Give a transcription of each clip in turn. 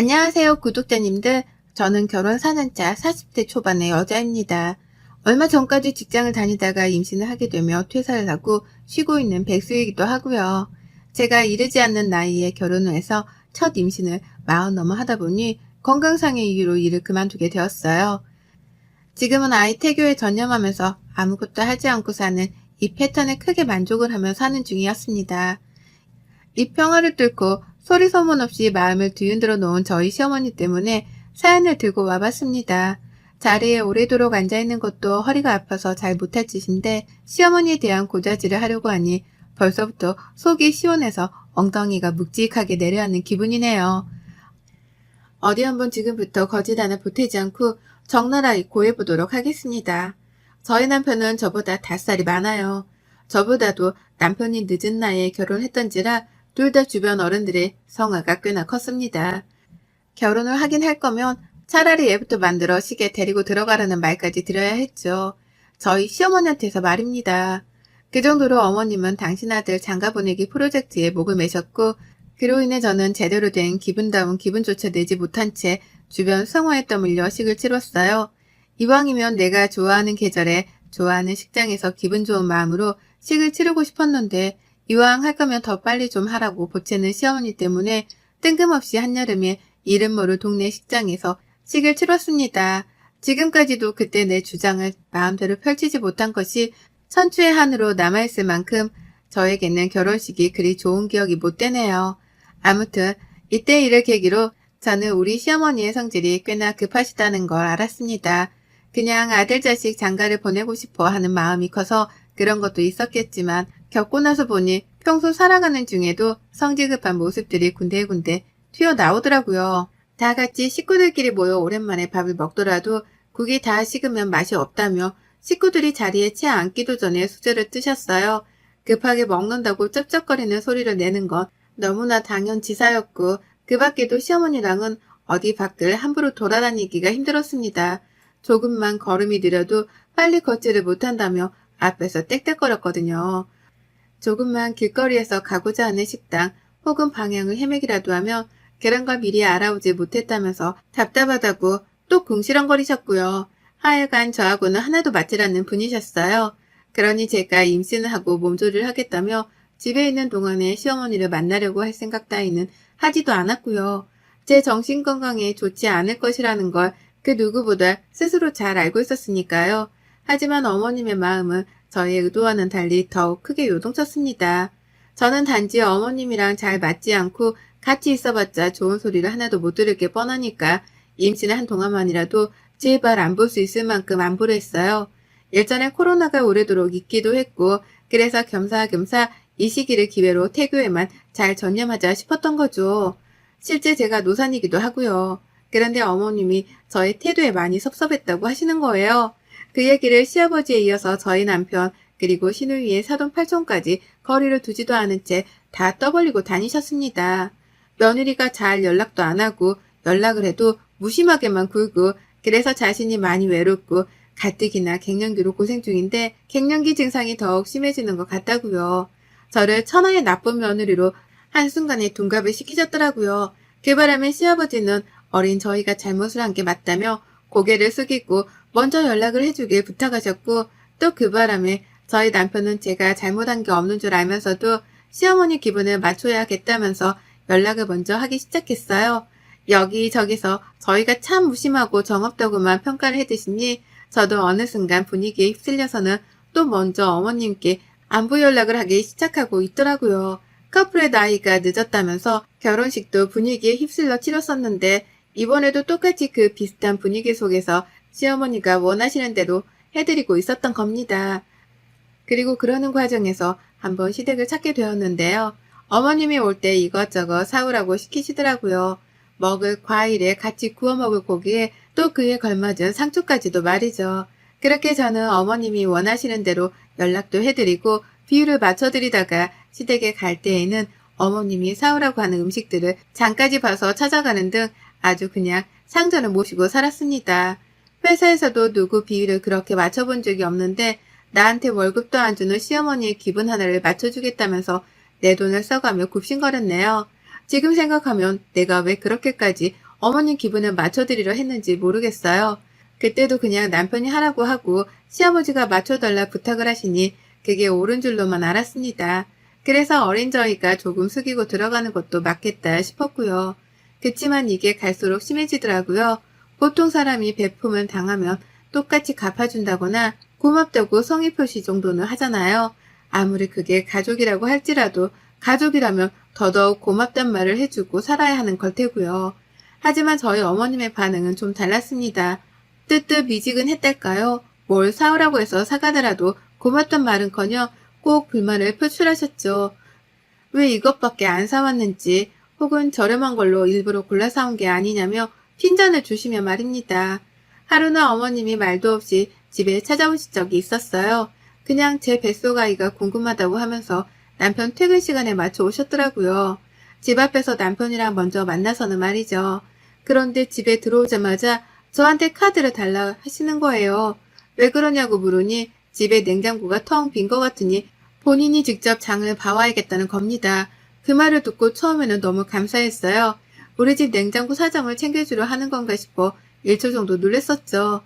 안녕하세요, 구독자님들. 저는 결혼 4년차 40대 초반의 여자입니다. 얼마 전까지 직장을 다니다가 임신을 하게 되며 퇴사를 하고 쉬고 있는 백수이기도 하고요. 제가 이르지 않는 나이에 결혼을 해서 첫 임신을 40 넘어 하다 보니 건강상의 이유로 일을 그만두게 되었어요. 지금은 아이 태교에 전념하면서 아무것도 하지 않고 사는 이 패턴에 크게 만족을 하며 사는 중이었습니다. 이 평화를 뚫고 소리 소문 없이 마음을 뒤흔들어 놓은 저희 시어머니 때문에 사연을 들고 와봤습니다. 자리에 오래도록 앉아있는 것도 허리가 아파서 잘 못할 짓인데 시어머니에 대한 고자질을 하려고 하니 벌써부터 속이 시원해서 엉덩이가 묵직하게 내려앉는 기분이네요. 어디 한번 지금부터 거짓 하나 보태지 않고 적나라히 고해보도록 하겠습니다. 저희 남편은 저보다 5살이 많아요. 저보다도 남편이 늦은 나이에 결혼했던지라 둘 다 주변 어른들의 성화가 꽤나 컸습니다. 결혼을 하긴 할 거면 차라리 애부터 만들어 시게 데리고 들어가라는 말까지 드려야 했죠. 저희 시어머니한테서 말입니다. 그 정도로 어머님은 당신 아들 장가 보내기 프로젝트에 목을 매셨고 그로 인해 저는 제대로 된 기분다운 기분조차 내지 못한 채 주변 성화에 떠밀려 식을 치렀어요. 이왕이면 내가 좋아하는 계절에 좋아하는 식장에서 기분 좋은 마음으로 식을 치르고 싶었는데 이왕 할 거면 더 빨리 좀 하라고 보채는 시어머니 때문에 뜬금없이 한여름에 이름 모를 동네 식장에서 식을 치렀습니다. 지금까지도 그때 내 주장을 마음대로 펼치지 못한 것이 천추의 한으로 남아있을 만큼 저에게는 결혼식이 그리 좋은 기억이 못 되네요. 아무튼 이때 일을 계기로 저는 우리 시어머니의 성질이 꽤나 급하시다는 걸 알았습니다. 그냥 아들 자식 장가를 보내고 싶어 하는 마음이 커서 그런 것도 있었겠지만 겪고 나서 보니 평소 살아가는 중에도 성질 급한 모습들이 군데군데 튀어나오더라고요. 다 같이 식구들끼리 모여 오랜만에 밥을 먹더라도 국이 다 식으면 맛이 없다며 식구들이 자리에 채 앉기도 전에 수저를 뜨셨어요. 급하게 먹는다고 쩝쩝거리는 소리를 내는 건 너무나 당연지사였고 그 밖에도 시어머니랑은 어디 밖을 함부로 돌아다니기가 힘들었습니다. 조금만 걸음이 느려도 빨리 걷지를 못한다며 앞에서 떽떽거렸거든요. 조금만 길거리에서 가고자 하는 식당 혹은 방향을 헤매기라도 하면 계란과 미리 알아오지 못했다면서 답답하다고 또 궁시렁거리셨고요. 하여간 저하고는 하나도 맞질 않는 분이셨어요. 그러니 제가 임신을 하고 몸조리를 하겠다며 집에 있는 동안에 시어머니를 만나려고 할 생각 따위는 하지도 않았고요. 제 정신건강에 좋지 않을 것이라는 걸 그 누구보다 스스로 잘 알고 있었으니까요. 하지만 어머님의 마음은 저의 의도와는 달리 더욱 크게 요동쳤습니다. 저는 단지 어머님이랑 잘 맞지 않고 같이 있어봤자 좋은 소리를 하나도 못 들을 게 뻔하니까 임신을 한 동안만이라도 제발 안 볼 수 있을 만큼 안보려 했어요. 일전에 코로나가 오래도록 있기도 했고 그래서 겸사겸사 이 시기를 기회로 태교에만 잘 전념하자 싶었던 거죠. 실제 제가 노산이기도 하고요. 그런데 어머님이 저의 태도에 많이 섭섭했다고 하시는 거예요. 그 얘기를 시아버지에 이어서 저희 남편 그리고 시누이의 사돈팔촌까지 거리를 두지도 않은 채 다 떠벌리고 다니셨습니다. 며느리가 잘 연락도 안 하고 연락을 해도 무심하게만 굴고 그래서 자신이 많이 외롭고 가뜩이나 갱년기로 고생 중인데 갱년기 증상이 더욱 심해지는 것 같다고요. 저를 천하의 나쁜 며느리로 한순간에 둔갑을 시키셨더라고요. 그 바람에 시아버지는 어린 저희가 잘못을 한 게 맞다며 고개를 숙이고 먼저 연락을 해주길 부탁하셨고 또 그 바람에 저희 남편은 제가 잘못한 게 없는 줄 알면서도 시어머니 기분을 맞춰야겠다면서 연락을 먼저 하기 시작했어요. 여기저기서 저희가 참 무심하고 정없다고만 평가를 해드시니 저도 어느 순간 분위기에 휩쓸려서는 또 먼저 어머님께 안부 연락을 하기 시작하고 있더라고요. 커플의 나이가 늦었다면서 결혼식도 분위기에 휩쓸려 치렀었는데 이번에도 똑같이 그 비슷한 분위기 속에서 시어머니가 원하시는 대로 해드리고 있었던 겁니다. 그리고 그러는 과정에서 한번 시댁을 찾게 되었는데요. 어머님이 올 때 이것저것 사오라고 시키시더라고요. 먹을 과일에 같이 구워 먹을 고기에 또 그에 걸맞은 상추까지도 말이죠. 그렇게 저는 어머님이 원하시는 대로 연락도 해드리고 비율을 맞춰드리다가 시댁에 갈 때에는 어머님이 사오라고 하는 음식들을 장까지 봐서 찾아가는 등 아주 그냥 상전을 모시고 살았습니다. 회사에서도 누구 비위를 그렇게 맞춰본 적이 없는데 나한테 월급도 안 주는 시어머니의 기분 하나를 맞춰주겠다면서 내 돈을 써가며 굽신거렸네요. 지금 생각하면 내가 왜 그렇게까지 어머님 기분을 맞춰드리려 했는지 모르겠어요. 그때도 그냥 남편이 하라고 하고 시아버지가 맞춰달라 부탁을 하시니 그게 옳은 줄로만 알았습니다. 그래서 어린 저희가 조금 숙이고 들어가는 것도 맞겠다 싶었고요. 그치만 이게 갈수록 심해지더라고요. 보통 사람이 베품을 당하면 똑같이 갚아준다거나 고맙다고 성의 표시 정도는 하잖아요. 아무리 그게 가족이라고 할지라도 가족이라면 더더욱 고맙단 말을 해주고 살아야 하는 걸 테고요. 하지만 저희 어머님의 반응은 좀 달랐습니다. 뜨뜻미지근했달까요? 뭘 사오라고 해서 사가더라도 고맙단 말은커녕 꼭 불만을 표출하셨죠. 왜 이것밖에 안 사왔는지 혹은 저렴한 걸로 일부러 골라 사온 게 아니냐며 핀잔을 주시며 말입니다. 하루는 어머님이 말도 없이 집에 찾아오신 적이 있었어요. 그냥 제 뱃속아이가 궁금하다고 하면서 남편 퇴근 시간에 맞춰 오셨더라고요. 집 앞에서 남편이랑 먼저 만나서는 말이죠. 그런데 집에 들어오자마자 저한테 카드를 달라 하시는 거예요. 왜 그러냐고 물으니 집에 냉장고가 텅 빈 것 같으니 본인이 직접 장을 봐와야겠다는 겁니다. 그 말을 듣고 처음에는 너무 감사했어요. 우리 집 냉장고 사정을 챙겨주려 하는 건가 싶어 1초 정도 놀랬었죠.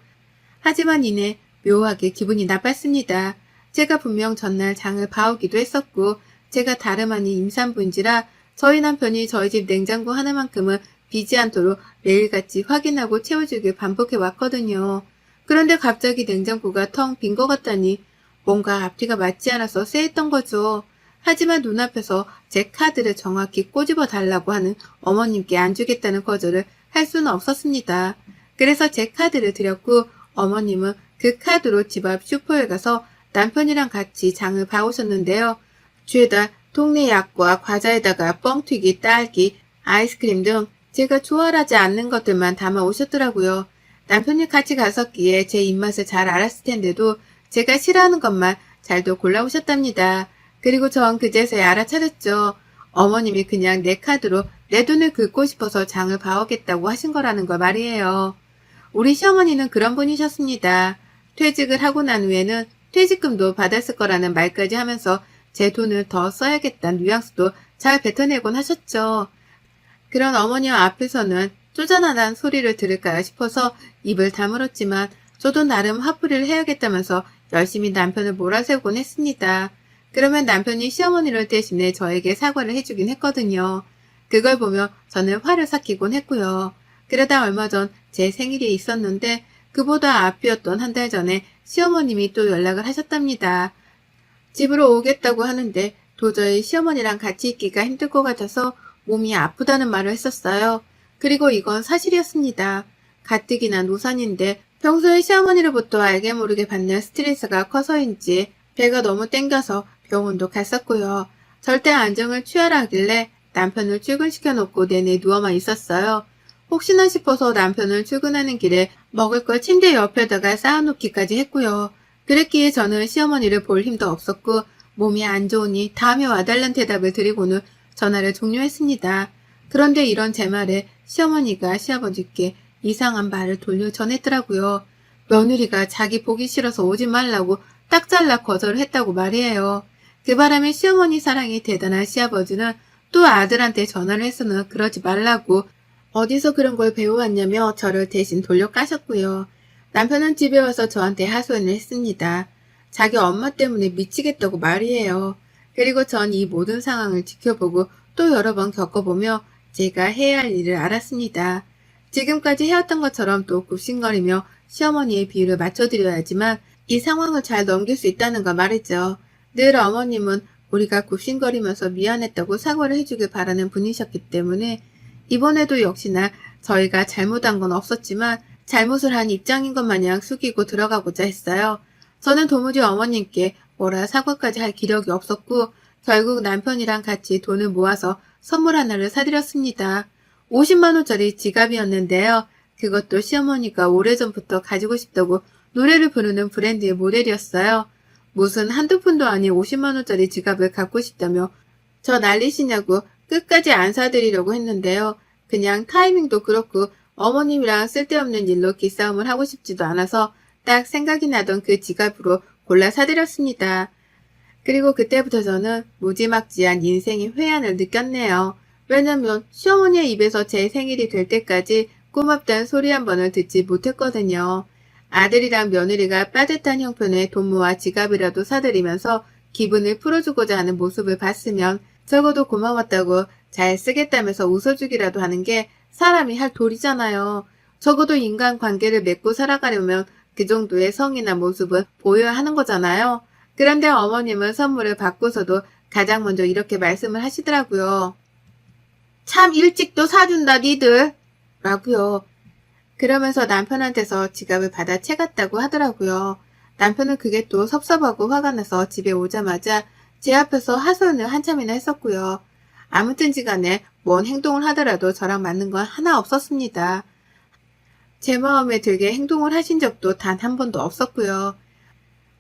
하지만 이내 묘하게 기분이 나빴습니다. 제가 분명 전날 장을 봐오기도 했었고 제가 다름 아닌 임산부인지라 저희 남편이 저희 집 냉장고 하나만큼은 비지 않도록 매일같이 확인하고 채워주길 반복해 왔거든요. 그런데 갑자기 냉장고가 텅 빈 것 같다니 뭔가 앞뒤가 맞지 않아서 쎄했던 거죠. 하지만 눈앞에서 제 카드를 정확히 꼬집어 달라고 하는 어머님께 안 주겠다는 거절을 할 수는 없었습니다. 그래서 제 카드를 드렸고 어머님은 그 카드로 집 앞 슈퍼에 가서 남편이랑 같이 장을 봐오셨는데요. 주에다 동네 약과 과자에다가 뻥튀기, 딸기, 아이스크림 등 제가 좋아하지 않는 것들만 담아 오셨더라고요. 남편이 같이 갔었기에 제 입맛을 잘 알았을 텐데도 제가 싫어하는 것만 잘도 골라오셨답니다. 그리고 전 그제서야 알아차렸죠. 어머님이 그냥 내 카드로 내 돈을 긁고 싶어서 장을 봐오겠다고 하신 거라는 거 말이에요. 우리 시어머니는 그런 분이셨습니다. 퇴직을 하고 난 후에는 퇴직금도 받았을 거라는 말까지 하면서 제 돈을 더 써야겠다는 뉘앙스도 잘 뱉어내곤 하셨죠. 그런 어머니 앞에서는 쪼잔하다는 소리를 들을까 싶어서 입을 다물었지만 저도 나름 화풀이를 해야겠다면서 열심히 남편을 몰아세우곤 했습니다. 그러면 남편이 시어머니를 대신해 저에게 사과를 해주긴 했거든요. 그걸 보며 저는 화를 삭히곤 했고요. 그러다 얼마 전 제 생일이 있었는데 그보다 앞이었던 한 달 전에 시어머님이 또 연락을 하셨답니다. 집으로 오겠다고 하는데 도저히 시어머니랑 같이 있기가 힘들 것 같아서 몸이 아프다는 말을 했었어요. 그리고 이건 사실이었습니다. 가뜩이나 노산인데 평소에 시어머니로부터 알게 모르게 받는 스트레스가 커서인지 배가 너무 땡겨서 병원도 갔었고요. 절대 안정을 취하라 하길래 남편을 출근시켜 놓고 내내 누워만 있었어요. 혹시나 싶어서 남편을 출근하는 길에 먹을 걸 침대 옆에다가 쌓아놓기까지 했고요. 그랬기에 저는 시어머니를 볼 힘도 없었고 몸이 안 좋으니 다음에 와달란 대답을 드리고는 전화를 종료했습니다. 그런데 이런 제 말에 시어머니가 시아버지께 이상한 말을 돌려 전했더라고요. 며느리가 자기 보기 싫어서 오지 말라고 딱 잘라 거절을 했다고 말이에요. 그 바람에 시어머니 사랑이 대단한 시아버지는 또 아들한테 전화를 해서는 그러지 말라고 어디서 그런 걸 배워왔냐며 저를 대신 돌려 까셨고요. 남편은 집에 와서 저한테 하소연을 했습니다. 자기 엄마 때문에 미치겠다고 말이에요. 그리고 전 이 모든 상황을 지켜보고 또 여러 번 겪어보며 제가 해야 할 일을 알았습니다. 지금까지 해왔던 것처럼 또 굽신거리며 시어머니의 비율을 맞춰드려야지만 이 상황을 잘 넘길 수 있다는 거 말이죠. 늘 어머님은 우리가 굽신거리면서 미안했다고 사과를 해주길 바라는 분이셨기 때문에 이번에도 역시나 저희가 잘못한 건 없었지만 잘못을 한 입장인 것 마냥 숙이고 들어가고자 했어요. 저는 도무지 어머님께 뭐라 사과까지 할 기력이 없었고 결국 남편이랑 같이 돈을 모아서 선물 하나를 사드렸습니다. 50만 원짜리 지갑이었는데요. 그것도 시어머니가 오래전부터 가지고 싶다고 노래를 부르는 브랜드의 모델이었어요. 무슨 한두 푼도 아닌 50만 원짜리 지갑을 갖고 싶다며 저 난리시냐고 끝까지 안 사드리려고 했는데요. 그냥 타이밍도 그렇고 어머님이랑 쓸데없는 일로 기싸움을 하고 싶지도 않아서 딱 생각이 나던 그 지갑으로 골라 사드렸습니다. 그리고 그때부터 저는 무지막지한 인생의 회한을 느꼈네요. 왜냐면 시어머니의 입에서 제 생일이 될 때까지 고맙다는 소리 한 번을 듣지 못했거든요. 아들이랑 며느리가 빠듯한 형편에 돈 모아 지갑이라도 사들이면서 기분을 풀어주고자 하는 모습을 봤으면 적어도 고마웠다고 잘 쓰겠다면서 웃어주기라도 하는 게 사람이 할 도리잖아요. 적어도 인간관계를 맺고 살아가려면 그 정도의 성의나 모습은 보여야 하는 거잖아요. 그런데 어머님은 선물을 받고서도 가장 먼저 이렇게 말씀을 하시더라고요. 참 일찍도 사준다 니들 라고요. 그러면서 남편한테서 지갑을 받아 채갔다고 하더라고요. 남편은 그게 또 섭섭하고 화가 나서 집에 오자마자 제 앞에서 하소연을 한참이나 했었고요. 아무튼지 간에 뭔 행동을 하더라도 저랑 맞는 건 하나 없었습니다. 제 마음에 들게 행동을 하신 적도 단 한 번도 없었고요.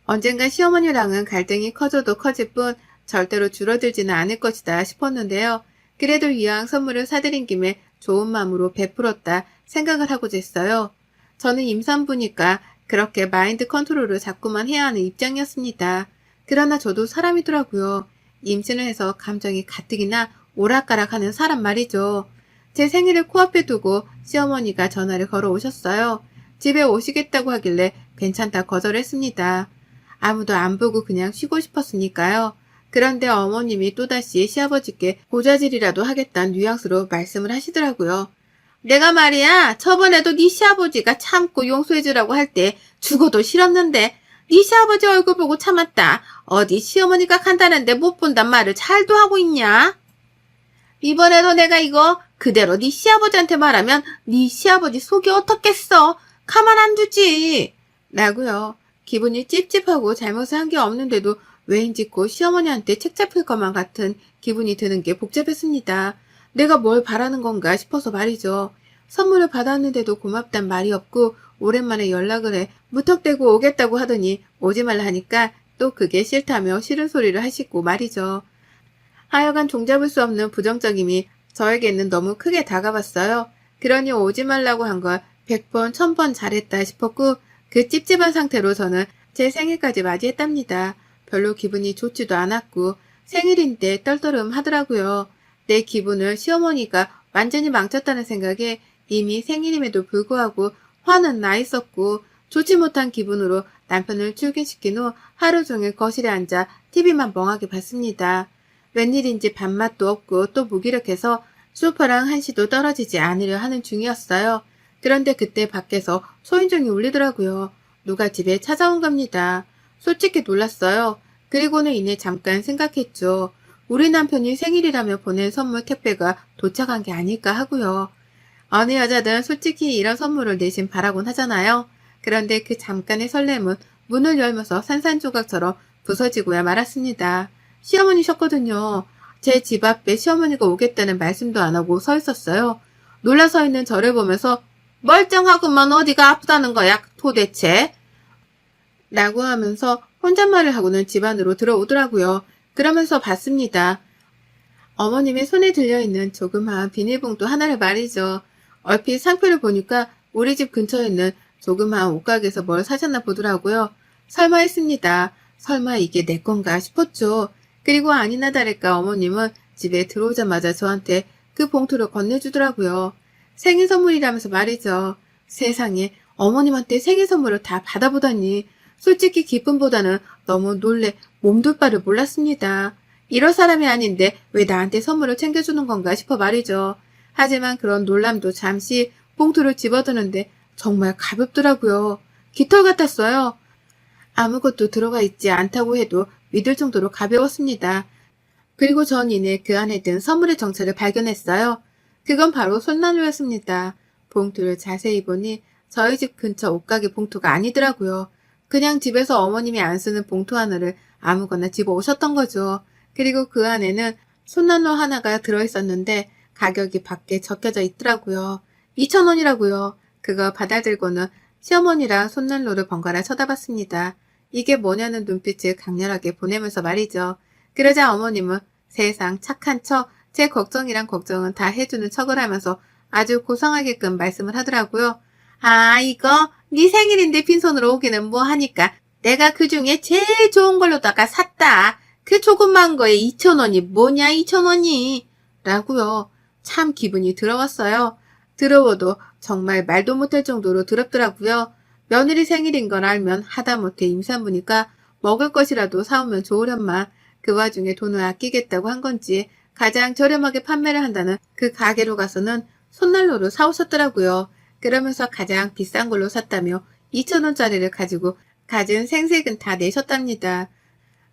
언젠가 시어머니랑은 갈등이 커져도 커질 뿐 절대로 줄어들지는 않을 것이다 싶었는데요. 그래도 이왕 선물을 사드린 김에 좋은 마음으로 베풀었다 생각을 하고자 했어요. 저는 임산부니까 그렇게 마인드 컨트롤을 자꾸만 해야 하는 입장이었습니다. 그러나 저도 사람이더라고요. 임신을 해서 감정이 가뜩이나 오락가락하는 사람 말이죠. 제 생일을 코앞에 두고 시어머니가 전화를 걸어 오셨어요. 집에 오시겠다고 하길래 괜찮다 거절했습니다. 아무도 안 보고 그냥 쉬고 싶었으니까요. 그런데 어머님이 또다시 시아버지께 고자질이라도 하겠다는 뉘앙스로 말씀을 하시더라고요. 내가 말이야 저번에도 네 시아버지가 참고 용서해주라고 할 때 죽어도 싫었는데 네 시아버지 얼굴 보고 참았다. 어디 시어머니가 간다는데 못 본단 말을 잘도 하고 있냐? 이번에도 내가 이거 그대로 네 시아버지한테 말하면 네 시아버지 속이 어떻겠어? 가만 안 두지. 라고요. 기분이 찝찝하고 잘못을 한 게 없는데도 왜인지 곧 시어머니한테 책 잡힐 것만 같은 기분이 드는 게 복잡했습니다. 내가 뭘 바라는 건가 싶어서 말이죠. 선물을 받았는데도 고맙단 말이 없고 오랜만에 연락을 해 무턱대고 오겠다고 하더니 오지 말라 하니까 또 그게 싫다며 싫은 소리를 하시고 말이죠. 하여간 종잡을 수 없는 부정적임이 저에게는 너무 크게 다가왔어요. 그러니 오지 말라고 한 걸 100번, 1000번 잘했다 싶었고 그 찝찝한 상태로 저는 제 생일까지 맞이했답니다. 별로 기분이 좋지도 않았고 생일인데 떨떠름 하더라고요. 내 기분을 시어머니가 완전히 망쳤다는 생각에 이미 생일임에도 불구하고 화는 나 있었고 좋지 못한 기분으로 남편을 출근시킨 후 하루 종일 거실에 앉아 TV만 멍하게 봤습니다. 웬일인지 밥맛도 없고 또 무기력해서 소파랑 한시도 떨어지지 않으려 하는 중이었어요. 그런데 그때 밖에서 초인종이 울리더라고요. 누가 집에 찾아온 겁니다. 솔직히 놀랐어요. 그리고는 이내 잠깐 생각했죠. 우리 남편이 생일이라며 보낸 선물 택배가 도착한 게 아닐까 하고요. 어느 여자든 솔직히 이런 선물을 내심 바라곤 하잖아요. 그런데 그 잠깐의 설렘은 문을 열면서 산산조각처럼 부서지고야 말았습니다. 시어머니셨거든요. 제 집 앞에 시어머니가 오겠다는 말씀도 안 하고 서 있었어요. 놀라 서 있는 저를 보면서 멀쩡하구만 어디가 아프다는 거야 도대체? 라고 하면서 혼잣말을 하고는 집 안으로 들어오더라고요. 그러면서 봤습니다. 어머님의 손에 들려있는 조그마한 비닐봉투 하나를 말이죠. 얼핏 상표를 보니까 우리 집 근처에 있는 조그마한 옷가게에서 뭘 사셨나 보더라고요. 설마 했습니다. 설마 이게 내 건가 싶었죠. 그리고 아니나 다를까 어머님은 집에 들어오자마자 저한테 그 봉투를 건네주더라고요. 생일 선물이라면서 말이죠. 세상에 어머님한테 생일 선물을 다 받아보다니 솔직히 기쁨보다는 너무 놀래 몸둘 바를 몰랐습니다. 이럴 사람이 아닌데 왜 나한테 선물을 챙겨주는 건가 싶어 말이죠. 하지만 그런 놀람도 잠시 봉투를 집어드는데 정말 가볍더라고요. 깃털 같았어요. 아무것도 들어가 있지 않다고 해도 믿을 정도로 가벼웠습니다. 그리고 전 이내 그 안에 든 선물의 정체를 발견했어요. 그건 바로 손난로였습니다. 봉투를 자세히 보니 저희 집 근처 옷가게 봉투가 아니더라고요. 그냥 집에서 어머님이 안 쓰는 봉투 하나를 아무거나 집어 오셨던 거죠. 그리고 그 안에는 손난로 하나가 들어있었는데 가격이 밖에 적혀져 있더라고요. 2,000원이라고요. 그거 받아들고는 시어머니랑 손난로를 번갈아 쳐다봤습니다. 이게 뭐냐는 눈빛을 강렬하게 보내면서 말이죠. 그러자 어머님은 세상 착한 척, 제 걱정이란 걱정은 다 해주는 척을 하면서 아주 고상하게끔 말씀을 하더라고요. 아 이거 네 생일인데 빈손으로 오기는 뭐 하니까 내가 그중에 제일 좋은 걸로다가 샀다. 그 조그만 거에 2,000원이 뭐냐 2,000원이 라고요. 참 기분이 더러웠어요. 더러워도 정말 말도 못할 정도로 더럽더라고요. 며느리 생일인 걸 알면 하다못해 임산부니까 먹을 것이라도 사오면 좋으련만 그 와중에 돈을 아끼겠다고 한 건지 가장 저렴하게 판매를 한다는 그 가게로 가서는 손난로로 사오셨더라고요. 그러면서 가장 비싼 걸로 샀다며 2,000원짜리를 가지고 갖은 생색은 다 내셨답니다.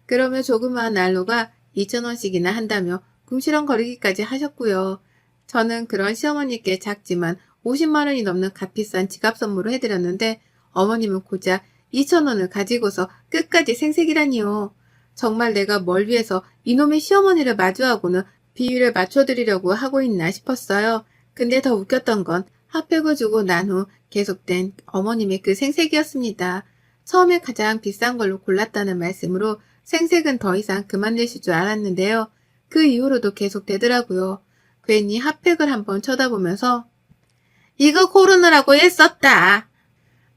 그러면 조그마한 난로가 2,000원씩이나 한다며 궁시렁거리기까지 하셨고요. 저는 그런 시어머니께 작지만 50만 원이 넘는 값비싼 지갑 선물을 해드렸는데 어머님은 고작 2,000원을 가지고서 끝까지 생색이라니요. 정말 내가 뭘 위해서 이놈의 시어머니를 마주하고는 비위를 맞춰드리려고 하고 있나 싶었어요. 근데 더 웃겼던 건 핫팩을 주고 난 후 계속된 어머님의 그 생색이었습니다. 처음에 가장 비싼 걸로 골랐다는 말씀으로 생색은 더 이상 그만 내실 줄 알았는데요. 그 이후로도 계속되더라고요. 괜히 핫팩을 한번 쳐다보면서 이거 고르느라고 애썼다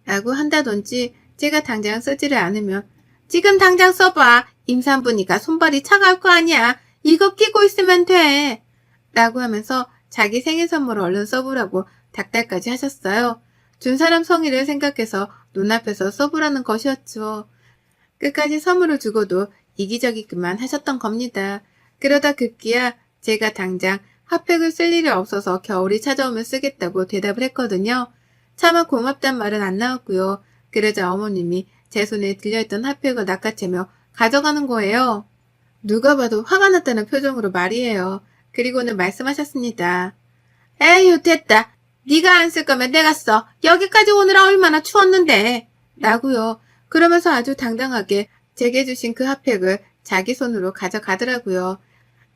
라고 한다든지 제가 당장 쓰지를 않으면 지금 당장 써봐. 임산부니까 손발이 차가울 거 아니야. 이거 끼고 있으면 돼. 라고 하면서 자기 생일 선물을 얼른 써보라고 닥달까지 하셨어요. 준 사람 성의를 생각해서 눈앞에서 써보라는 것이었죠. 끝까지 선물을 주고도 이기적이기만 하셨던 겁니다. 그러다 급기야 제가 당장 핫팩을 쓸 일이 없어서 겨울이 찾아오면 쓰겠다고 대답을 했거든요. 차마 고맙단 말은 안 나왔고요. 그러자 어머님이 제 손에 들려있던 핫팩을 낚아채며 가져가는 거예요. 누가 봐도 화가 났다는 표정으로 말이에요. 그리고는 말씀하셨습니다. 에휴 됐다. 네가 안 쓸 거면 내가 써. 여기까지 오느라 얼마나 추웠는데. 라고요. 그러면서 아주 당당하게 제게 주신 그 핫팩을 자기 손으로 가져가더라고요.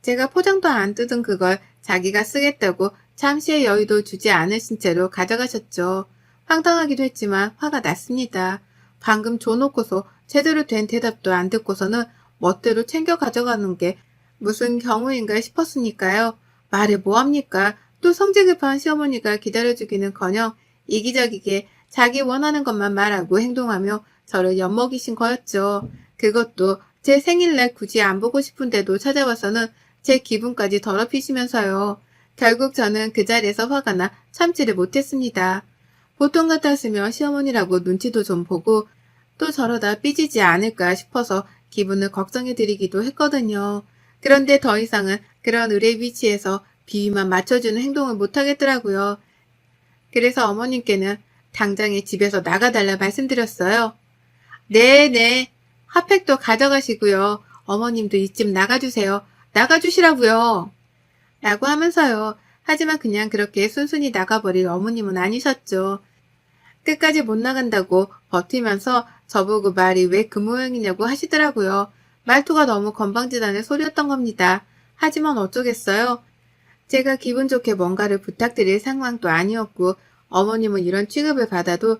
제가 포장도 안 뜯은 그걸 자기가 쓰겠다고 잠시의 여유도 주지 않으신 채로 가져가셨죠. 황당하기도 했지만 화가 났습니다. 방금 줘놓고서 제대로 된 대답도 안 듣고서는 멋대로 챙겨 가져가는 게 무슨 경우인가 싶었으니까요. 말해 뭐합니까? 또 성질 급한 시어머니가 기다려주기는커녕 이기적이게 자기 원하는 것만 말하고 행동하며 저를 엿먹이신 거였죠. 그것도 제 생일날 굳이 안 보고 싶은데도 찾아와서는 제 기분까지 더럽히시면서요. 결국 저는 그 자리에서 화가 나 참지를 못했습니다. 보통 같았으면 시어머니라고 눈치도 좀 보고 또 저러다 삐지지 않을까 싶어서 기분을 걱정해드리기도 했거든요. 그런데 더 이상은 그런 의뢰 위치에서 비위만 맞춰주는 행동을 못하겠더라고요. 그래서 어머님께는 당장에 집에서 나가달라 말씀드렸어요. 네네. 핫팩도 가져가시고요. 어머님도 이 집 나가주세요. 나가주시라고요. 라고 하면서요. 하지만 그냥 그렇게 순순히 나가버릴 어머님은 아니셨죠. 끝까지 못 나간다고 버티면서 저보고 말이 왜 그 모양이냐고 하시더라고요. 말투가 너무 건방지다는 소리였던 겁니다. 하지만 어쩌겠어요. 제가 기분 좋게 뭔가를 부탁드릴 상황도 아니었고 어머님은 이런 취급을 받아도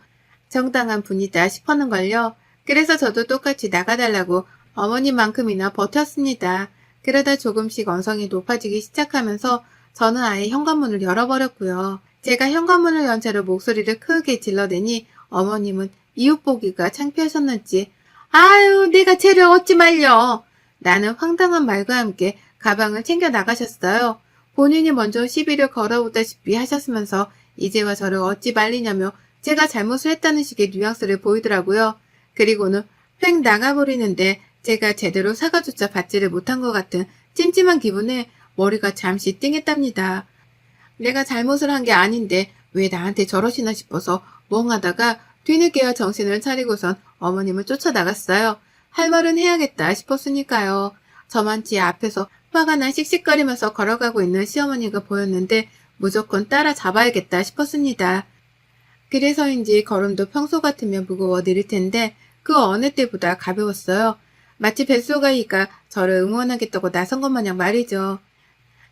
정당한 분이다 싶었는걸요. 그래서 저도 똑같이 나가달라고 어머님만큼이나 버텼습니다. 그러다 조금씩 언성이 높아지기 시작하면서 저는 아예 현관문을 열어버렸고요. 제가 현관문을 연 채로 목소리를 크게 질러대니 어머님은 이웃보기가 창피하셨는지 아유 내가 쟤를 어찌 말려 라는 황당한 말과 함께 가방을 챙겨 나가셨어요. 본인이 먼저 시비를 걸어오다시피 하셨으면서 이제와 저를 어찌 말리냐며 제가 잘못을 했다는 식의 뉘앙스를 보이더라고요. 그리고는 휙 나가버리는데 제가 제대로 사과조차 받지를 못한 것 같은 찜찜한 기분에 머리가 잠시 띵했답니다. 내가 잘못을 한 게 아닌데 왜 나한테 저러시나 싶어서 멍하다가 뒤늦게야 정신을 차리고선 어머님을 쫓아나갔어요. 할 말은 해야겠다 싶었으니까요. 저만치 앞에서 화가 나 씩씩거리면서 걸어가고 있는 시어머니가 보였는데 무조건 따라잡아야겠다 싶었습니다. 그래서인지 걸음도 평소 같으면 무거워 느릴 텐데 그 어느 때보다 가벼웠어요. 마치 뱃속아이가 저를 응원하겠다고 나선 것 마냥 말이죠.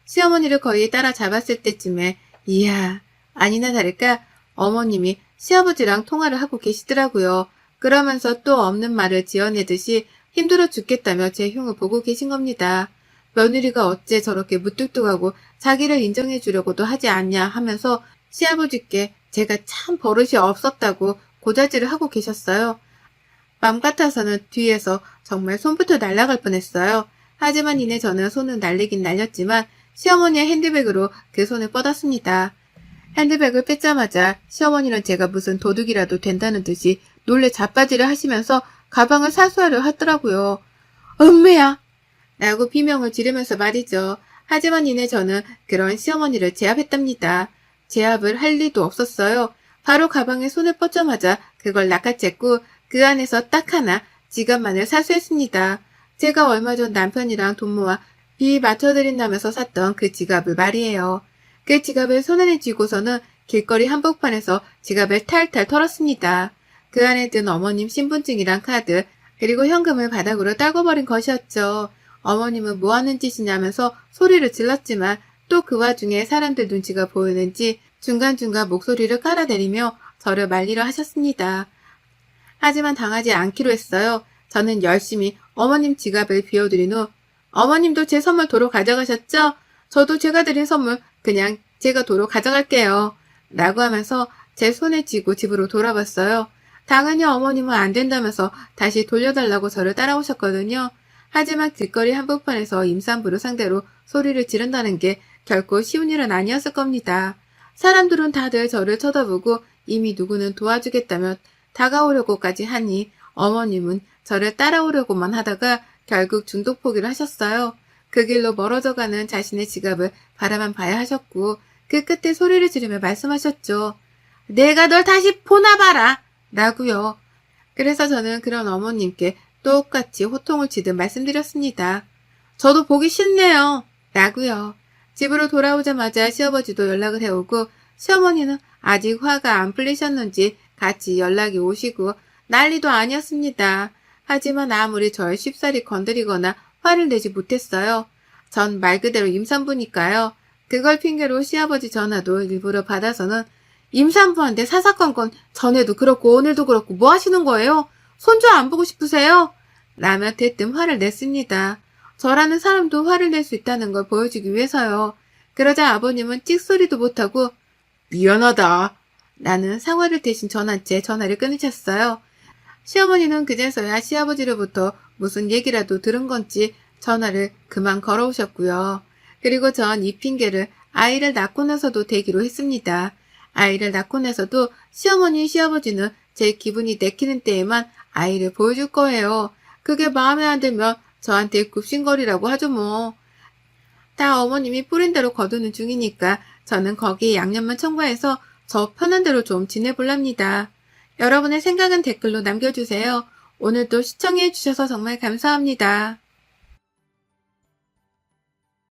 시어머니를 거의 따라잡았을 때쯤에 이야 아니나 다를까 어머님이 시아버지랑 통화를 하고 계시더라고요. 그러면서 또 없는 말을 지어내듯이 힘들어 죽겠다며 제 흉을 보고 계신 겁니다. 며느리가 어째 저렇게 무뚝뚝하고 자기를 인정해 주려고도 하지 않냐 하면서 시아버지께 제가 참 버릇이 없었다고 고자질을 하고 계셨어요. 맘 같아서는 뒤에서 정말 손부터 날아갈 뻔했어요. 하지만 이내 저는 손은 날리긴 날렸지만 시어머니의 핸드백으로 그 손을 뻗었습니다. 핸드백을 뺏자마자 시어머니는 제가 무슨 도둑이라도 된다는 듯이 놀래 자빠지를 하시면서 가방을 사수하려 하더라고요. 엄매야! 라고 비명을 지르면서 말이죠. 하지만 이내 저는 그런 시어머니를 제압했답니다. 제압을 할 리도 없었어요. 바로 가방에 손을 뻗자마자 그걸 낚아챘고 그 안에서 딱 하나 지갑만을 사수했습니다. 제가 얼마 전 남편이랑 돈 모아 비 맞춰드린다면서 샀던 그 지갑을 말이에요. 그 지갑을 손안에 쥐고서는 길거리 한복판에서 지갑을 탈탈 털었습니다. 그 안에 든 어머님 신분증이랑 카드, 그리고 현금을 바닥으로 떨궈버린 것이었죠. 어머님은 뭐 하는 짓이냐면서 소리를 질렀지만 또 그 와중에 사람들 눈치가 보이는지 중간중간 목소리를 깔아내리며 저를 말리려 하셨습니다. 하지만 당하지 않기로 했어요. 저는 열심히 어머님 지갑을 비워드린 후 어머님도 제 선물 도로 가져가셨죠? 저도 제가 드린 선물 그냥 제가 도로 가져갈게요. 라고 하면서 제 손에 쥐고 집으로 돌아왔어요. 당연히 어머님은 안 된다면서 다시 돌려달라고 저를 따라오셨거든요. 하지만 길거리 한복판에서 임산부를 상대로 소리를 지른다는 게 결코 쉬운 일은 아니었을 겁니다. 사람들은 다들 저를 쳐다보고 이미 누구는 도와주겠다며 다가오려고까지 하니 어머님은 저를 따라오려고만 하다가 결국 중독 포기를 하셨어요. 그 길로 멀어져가는 자신의 지갑을 바라만 봐야 하셨고 그 끝에 소리를 지르며 말씀하셨죠. 내가 널 다시 보나봐라! 라고요. 그래서 저는 그런 어머님께 똑같이 호통을 치듯 말씀드렸습니다. 저도 보기 싫네요. 라고요. 집으로 돌아오자마자 시아버지도 연락을 해오고 시어머니는 아직 화가 안 풀리셨는지 같이 연락이 오시고 난리도 아니었습니다. 하지만 아무리 절 쉽사리 건드리거나 화를 내지 못했어요. 전 말 그대로 임산부니까요. 그걸 핑계로 시아버지 전화도 일부러 받아서는 임산부한테 사사건건 전에도 그렇고 오늘도 그렇고 뭐 하시는 거예요? 손주 안 보고 싶으세요? 라며 대뜸 화를 냈습니다. 저라는 사람도 화를 낼 수 있다는 걸 보여주기 위해서요. 그러자 아버님은 찍소리도 못하고 미안하다 라는 사과를 대신 전한 채 전화를 끊으셨어요. 시어머니는 그제서야 시아버지로부터 무슨 얘기라도 들은 건지 전화를 그만 걸어오셨고요. 그리고 전 이 핑계를 아이를 낳고 나서도 대기로 했습니다. 아이를 낳고 나서도 시어머니, 시아버지는 제 기분이 내키는 때에만 아이를 보여줄 거예요. 그게 마음에 안 들면 저한테 굽신거리라고 하죠 뭐. 다 어머님이 뿌린 대로 거두는 중이니까 저는 거기에 양념만 첨가해서 저 편한 대로 좀 지내볼랍니다. 여러분의 생각은 댓글로 남겨주세요. 오늘도 시청해주셔서 정말 감사합니다.